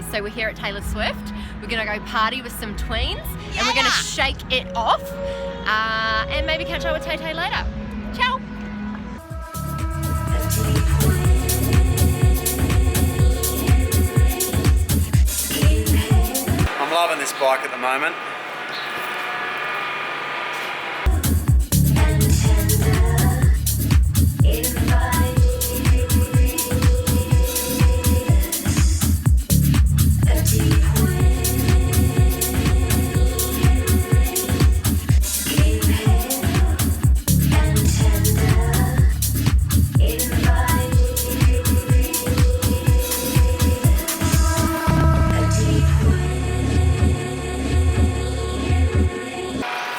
So we're here at Taylor Swift. We're gonna go party with some tweens and we're gonna shake it off and maybe catch up with Tay Tay later. Ciao! I'm loving this bike at the moment.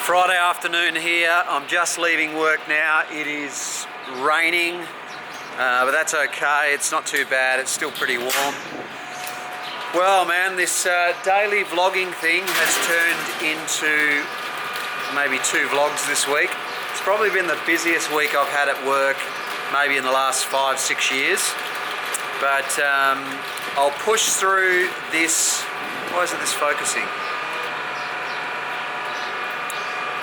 Friday afternoon here. I'm just leaving work now. It is raining, but that's okay. It's not too bad. It's still pretty warm. Well, man, this daily vlogging thing has turned into maybe 2 vlogs this week. It's probably been the busiest week I've had at work, maybe in the last 5-6 years. But I'll push through this. Why isn't this focusing?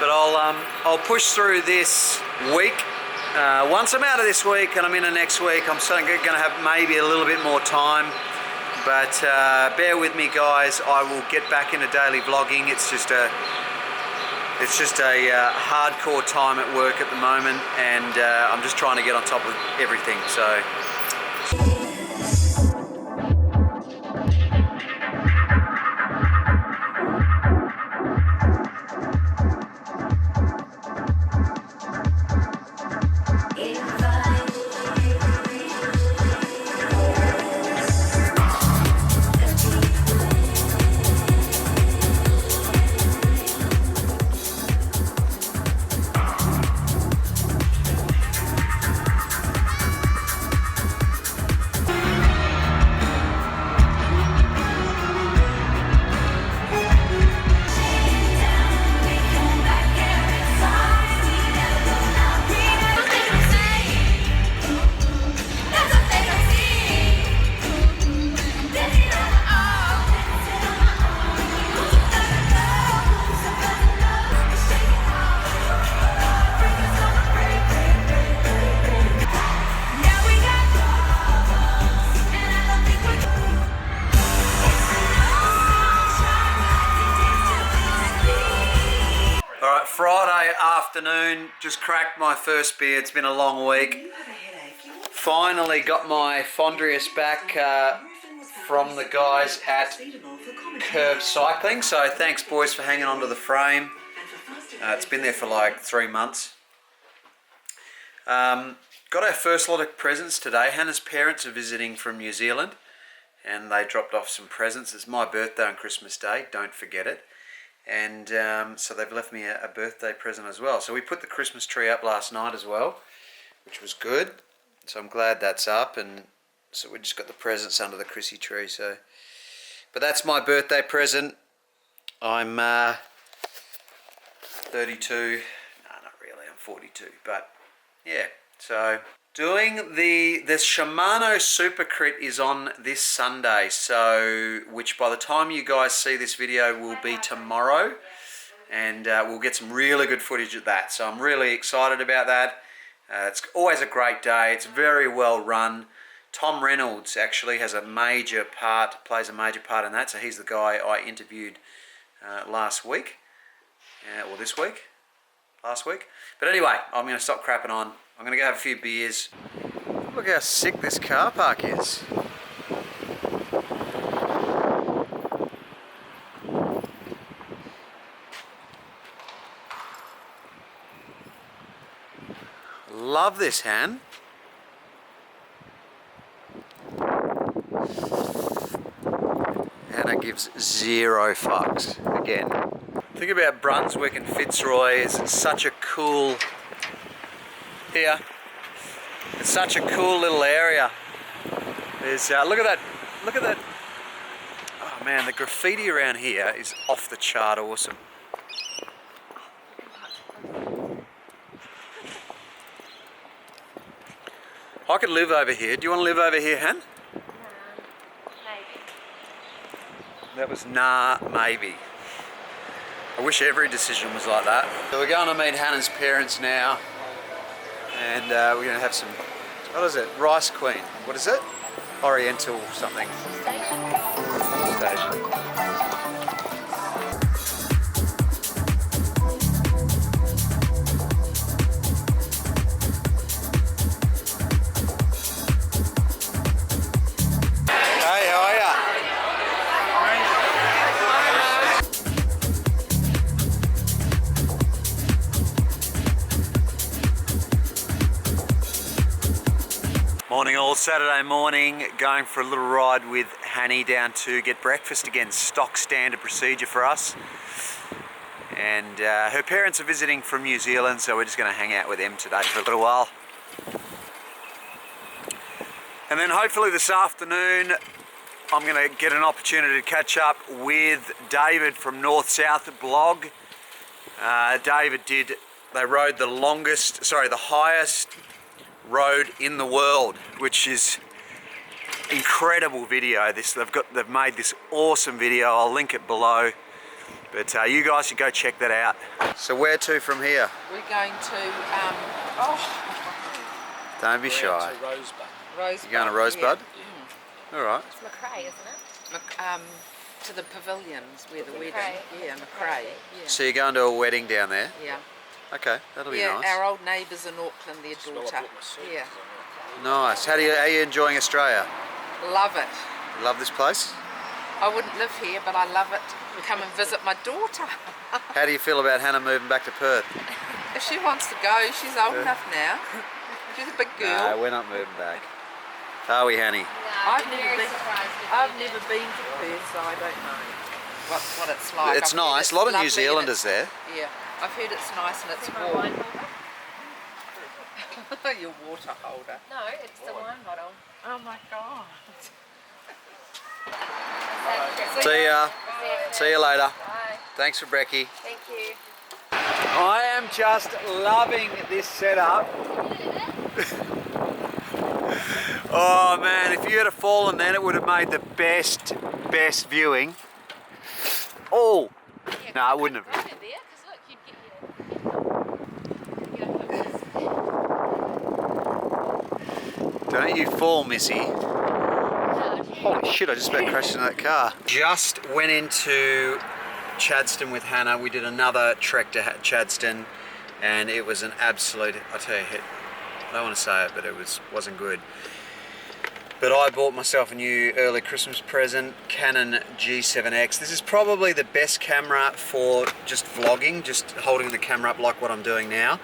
But I'll push through this week. Once I'm out of this week and I'm in the next week, I'm going to have maybe a little bit more time. But bear with me, guys. I will get back into daily vlogging. It's just a hardcore time at work at the moment, and I'm just trying to get on top of everything. So. Friday afternoon, just cracked my first beer. It's been a long week. Finally got my Fondrius back from the guys at Curb Cycling. So thanks, boys, for hanging on to the frame. It's been there for like 3 months. Got our first lot of presents today. Hannah's parents are visiting from New Zealand and they dropped off some presents. It's my birthday on Christmas Day, don't forget it. And so they've left me a birthday present as well. So we put the Christmas tree up last night as well, which was good. So I'm glad that's up, and so we just got the presents under the Chrissy tree. So, but that's my birthday present. I'm 32. No, not really. I'm 42. But yeah. So doing the Shimano Super Crit is on this Sunday, so which by the time you guys see this video will be tomorrow, and we'll get some really good footage of that. So I'm really excited about that. It's always a great day. It's very well run. Tom Reynolds actually has a major part, plays a major part in that. So he's the guy I interviewed last week, or this week, last week. But anyway, I'm going to stop crapping on. I'm going to go have a few beers. Look how sick this car park is. Love this, Han. Hannah gives 0 fucks. Again. Think about Brunswick and Fitzroy. It's such a cool... Here, it's such a cool little area. There's look at that. Oh man, the graffiti around here is off the chart awesome. I could live over here. Do you want to live over here, Han? Maybe. That was nah, maybe. I wish every decision was like that. So we're going to meet Hannah's parents now. And we're going to have some, what is it? Rice Queen. What is it? Oriental something. Station. Morning all, Saturday morning, going for a little ride with Hanny down to get breakfast again, stock standard procedure for us. And her parents are visiting from New Zealand, so we're just going to hang out with them today for a little while. And then hopefully this afternoon I'm going to get an opportunity to catch up with David from NorthSouth blog. They rode the highest road in the world, which is incredible video. They've made this awesome video. I'll link it below, but you guys should go check that out. So where to from here? We're going to Don't be shy. Rosebud. You going to Rosebud? Yeah. All right. It's Macrae, isn't it? To the pavilions where the wedding. Macrae. Yeah, Macrae. Yeah. So you're going to a wedding down there? Yeah. Okay, that'll be nice. Our old neighbours in Auckland, their daughter. Yeah. Nice. How are you enjoying Australia? Love it. You love this place? I wouldn't live here, but I love it. Come and visit my daughter. How do you feel about Hannah moving back to Perth? If she wants to go, she's old enough now. She's a big girl. No, we're not moving back. Are we, Hanny? I've never been to Perth, so I don't know what it's like. It's nice. A lot of New Zealanders there. Yeah, I've heard it's nice and it's warm. Your water holder. No, it's the wine bottle. Oh my god. See ya. See you later. Bye. Thanks for brekkie. Thank you. I am just loving this setup. Oh man, if you had fallen then it would have made the best viewing. Oh! No, it wouldn't have. Don't you fall, Missy. Holy shit, I just about crashed into that car. Just went into Chadstone with Hannah. We did another trek to Chadstone and it was an absolute, I tell you, I don't want to say it, but it wasn't good. But I bought myself a new early Christmas present, Canon G7X. This is probably the best camera for just vlogging, just holding the camera up like what I'm doing now.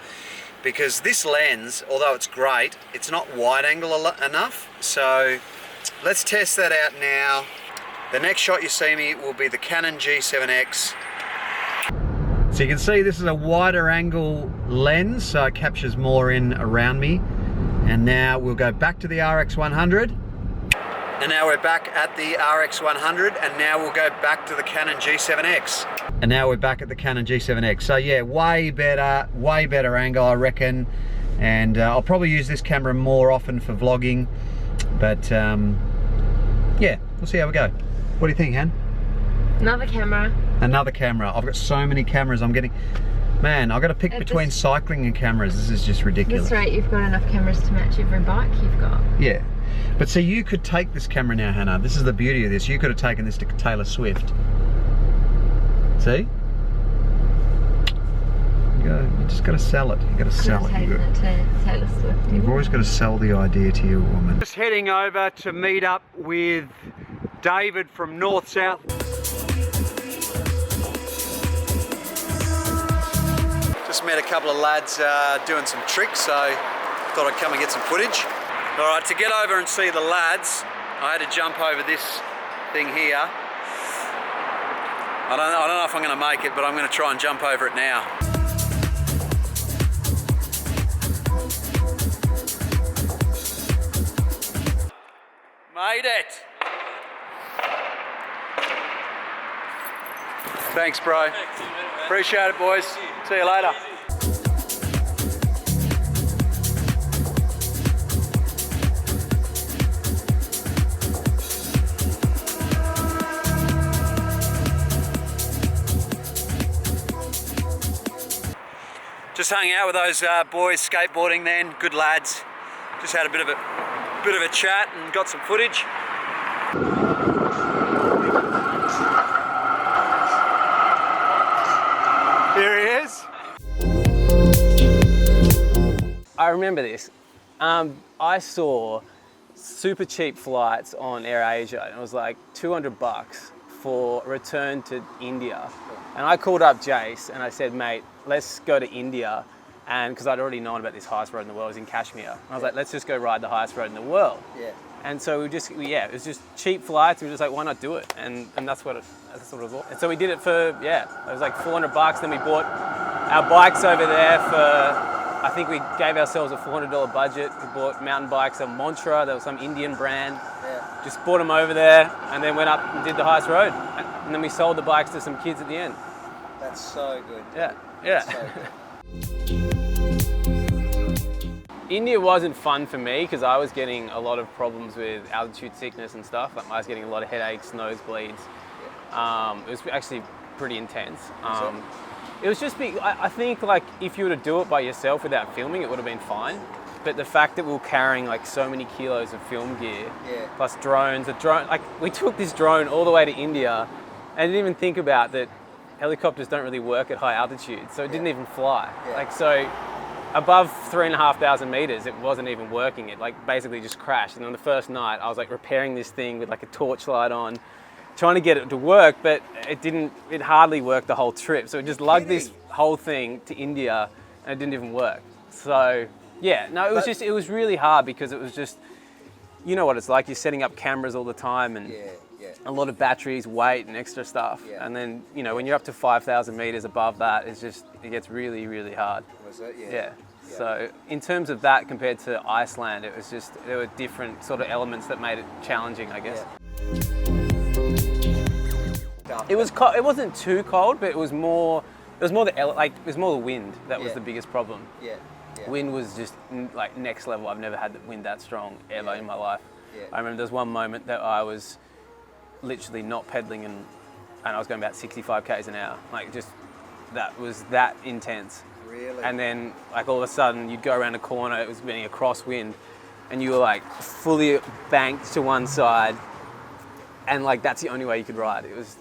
Because this lens, although it's great, it's not wide angle enough. So let's test that out now. The next shot you see me will be the Canon G7X. So you can see this is a wider angle lens, so it captures more in around me. And now we'll go back to the RX100. And now we're back at the RX100, and now we'll go back to the Canon G7X. And now we're back at the Canon G7X. So yeah, way better angle, I reckon. And I'll probably use this camera more often for vlogging. But yeah, we'll see how we go. What do you think, Han? Another camera. Another camera. I've got so many cameras I'm getting. Man, I've got to pick between cycling and cameras. This is just ridiculous. That's right, you've got enough cameras to match every bike you've got. Yeah. But see, you could take this camera now, Hannah. This is the beauty of this. You could have taken this to Taylor Swift. See? You just got to sell it. You got to sell it. Taylor Swift. You've always got to sell the idea to your woman. Just heading over to meet up with David from NorthSouth. Just met a couple of lads doing some tricks, so thought I'd come and get some footage. All right, to get over and see the lads, I had to jump over this thing here. I don't know if I'm going to make it, but I'm going to try and jump over it now. Made it! Thanks, bro. Appreciate it, boys. See you later. Just hung out with those boys skateboarding then, good lads. Just had a bit of a chat and got some footage. Here he is. I remember this. I saw super cheap flights on AirAsia, and it was like $200 for a return to India. And I called up Jace and I said, mate, let's go to India. And because I'd already known about this highest road in the world, it was in Kashmir. And I was like, let's just go ride the highest road in the world. Yeah. And so it was just cheap flights. We were just like, why not do it? And that's what it was. And so we did it for, it was like $400. Then we bought our bikes over there for, I think we gave ourselves a $400 budget. We bought mountain bikes, a Mantra, there was some Indian brand. Yeah. Just Just bought them over there and then went up and did the highest road. And then we sold the bikes to some kids at the end. That's so good. Yeah, That's so good. India wasn't fun for me because I was getting a lot of problems with altitude sickness and stuff. Like I was getting a lot of headaches, nosebleeds. It was actually pretty intense. It was just, I think like if you were to do it by yourself without filming, it would have been fine. But the fact that we were carrying like so many kilos of film gear, plus drones, like we took this drone all the way to India and didn't even think about that helicopters don't really work at high altitude. So it didn't even fly. Like, so above 3,500 meters, it wasn't even working. It like basically just crashed. And on the first night, I was like repairing this thing with like a torchlight on, trying to get it to work, but it hardly worked the whole trip. So it just lugged this whole thing to India and it didn't even work. So yeah, no, it was really hard because it was just, you know what it's like, you're setting up cameras all the time and a lot of batteries, weight and extra stuff. And then, you know, when you're up to 5,000 meters above that, it gets really, really hard. Was it? Yeah. So in terms of that compared to Iceland, it was just, there were different sort of elements that made it challenging, I guess. It wasn't too cold, but it was more the wind that was the biggest problem. Wind was just like next level. I've never had the wind that strong ever in my life. I remember there's one moment that I was literally not pedaling and I was going about 65 k's an hour. Like just, that was that intense. Really? And then like all of a sudden you'd go around a corner, it was being a crosswind and you were like fully banked to one side and like that's the only way you could ride. It was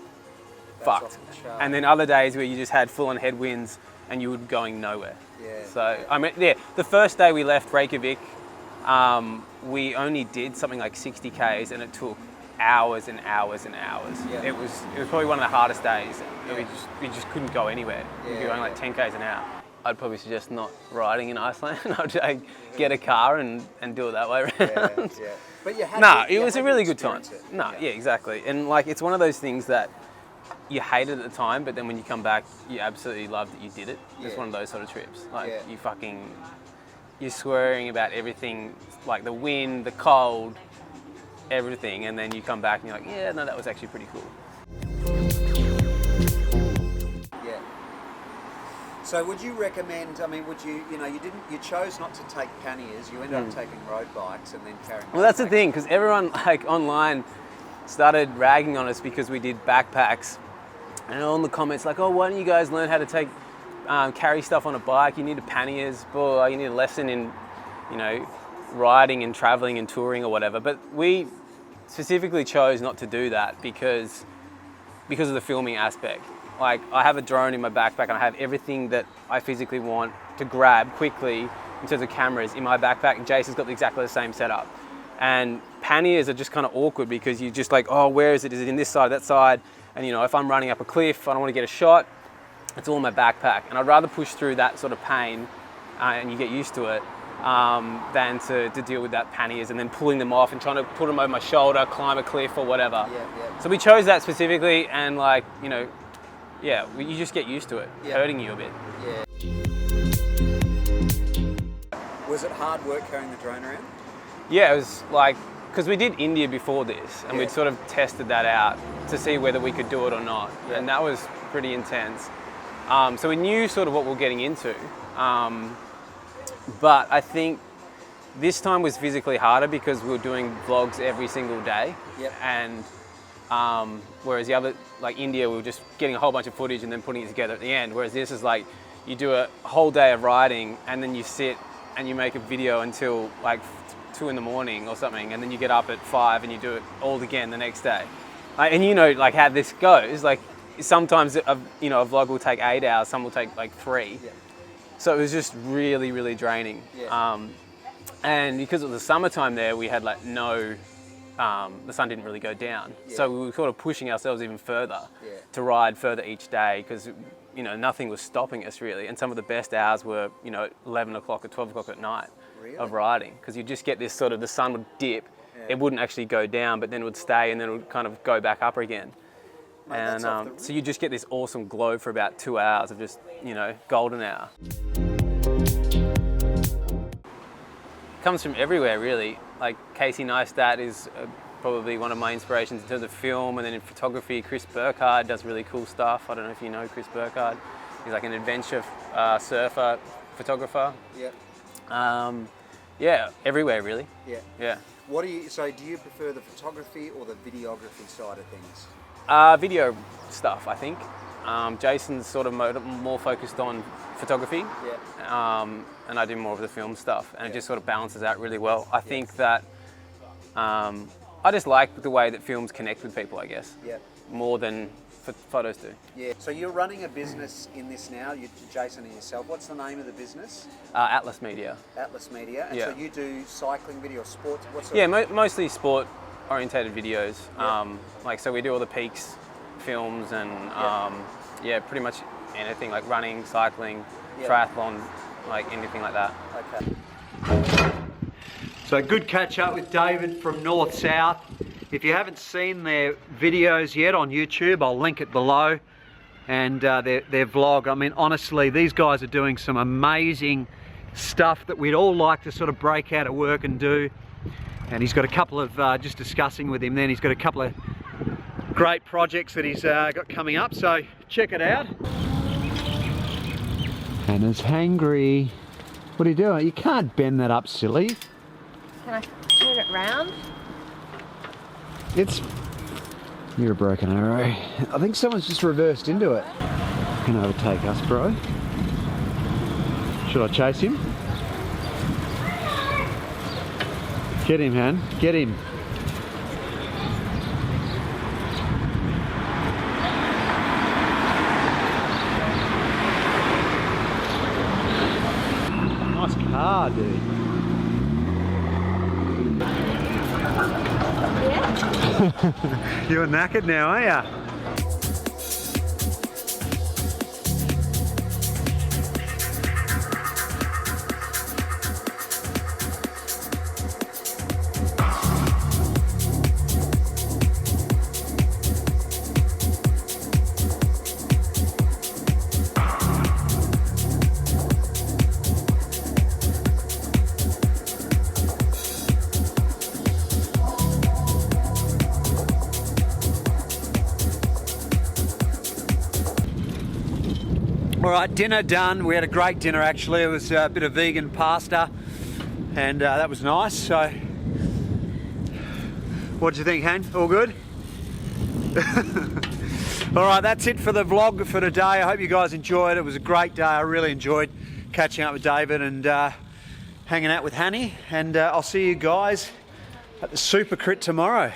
fucked. And then other days where you just had full on headwinds and you were going nowhere. So I mean, the first day we left Reykjavik, we only did something like 60 k's and it took hours and hours and hours. It was probably one of the hardest days. We just couldn't go anywhere. We were going like 10 k's an hour. I'd probably suggest not riding in Iceland. I'd get a car and do it that way around. But you had it was a really good time. It. Exactly. And like it's one of those things that you hate it at the time, but then when you come back, you absolutely love that you did it. It's one of those sort of trips. Like you're swearing about everything, like the wind, the cold, everything, and then you come back and you're like, yeah, no, that was actually pretty cool. So would you recommend, I mean, you chose not to take Panniers, you ended up taking road bikes and then carrying Well, that's the thing, because everyone like online started ragging on us because we did backpacks. And all in the comments like, oh, why don't you guys learn how to take, carry stuff on a bike? You need a Panniers, or you need a lesson in, you know, riding and traveling and touring or whatever. But we specifically chose not to do that because of the filming aspect. Like I have a drone in my backpack and I have everything that I physically want to grab quickly in terms of cameras in my backpack. And Jason's got exactly the same setup. And Panniers are just kind of awkward because you're just like, oh, where is it? Is it in this side, that side? And you know, if I'm running up a cliff, I don't want to get a shot, it's all in my backpack. And I'd rather push through that sort of pain and you get used to it than to deal with that Panniers and then pulling them off and trying to put them over my shoulder, climb a cliff or whatever. So we chose that specifically and like, you know, you just get used to it, hurting you a bit. Was it hard work carrying the drone around? Yeah, it was like, because we did India before this and we'd sort of tested that out to see whether we could do it or not. And that was pretty intense. So we knew sort of what we were getting into. But I think this time was physically harder because we were doing vlogs every single day. And whereas the other, like India, we were just getting a whole bunch of footage and then putting it together at the end. Whereas this is like, you do a whole day of riding, and then you sit and you make a video until like 2 in the morning or something, and then you get up at 5 and you do it all again the next day. And you know, like how this goes, like sometimes a vlog will take 8 hours, some will take like 3. Yeah. So it was just really, really draining. Yeah. And because it was the summertime there, we had like no, the sun didn't really go down. Yeah. So we were sort of pushing ourselves even further Yeah. to ride further each day, because you know, nothing was stopping us really. And some of the best hours were, you know, 11 o'clock or 12 o'clock at night. Really? Of riding, because you just get this sort of, the sun would dip, Yeah. it wouldn't actually go down, but then it would stay and then it would kind of go back up again. Mate, that's off the So you just get this awesome glow for about 2 hours of just, you know, golden hour. Comes from everywhere really. Like Casey Neistat is probably one of my inspirations in terms of film, and then in photography, Chris Burkhardt does really cool stuff. I don't know if you know Chris Burkhardt. He's like an adventure surfer, photographer. Yeah. Yeah, everywhere really. Yeah. Yeah. So do you prefer the photography or the videography side of things? Video stuff, I think. Jason's sort of more focused on photography. Yeah. And I do more of the film stuff, and it just sort of balances out really well. I think that I just like the way that films connect with people, I guess. Yeah. More than photos do. Yeah. So you're running a business in this now, Jason and yourself. What's the name of the business? Atlas Media. Atlas Media. And Yeah. so you do cycling video, sports. What's Yeah, mostly sport-orientated videos. Yeah. Like, so we do all the peaks films and yeah, pretty much anything like running, cycling, Yeah. triathlon, like anything like that. Okay. So good catch up with David from NorthSouth. If you haven't seen their videos yet on YouTube, I'll link it below. And their vlog. I mean, honestly, these guys are doing some amazing stuff that we'd all like to sort of break out of work and do. And he's got a couple of, just discussing with him then, he's got a couple of great projects that he's got coming up. So check it out. Hannah's hangry. What are you doing? You can't bend that up, silly. Can I turn it round? You're a broken arrow. I think someone's just reversed into it. Can overtake us, bro. Should I chase him? Get him, Han. Get him. Nice car, dude. You're knackered now, are ya? All right, dinner done. We had a great dinner actually. It was a bit of vegan pasta and that was nice. So, what did you think, Han? All good? All right, that's it for the vlog for today. I hope you guys enjoyed it. It was a great day. I really enjoyed catching up with David and hanging out with Hanny. And I'll see you guys at the Super Crit tomorrow.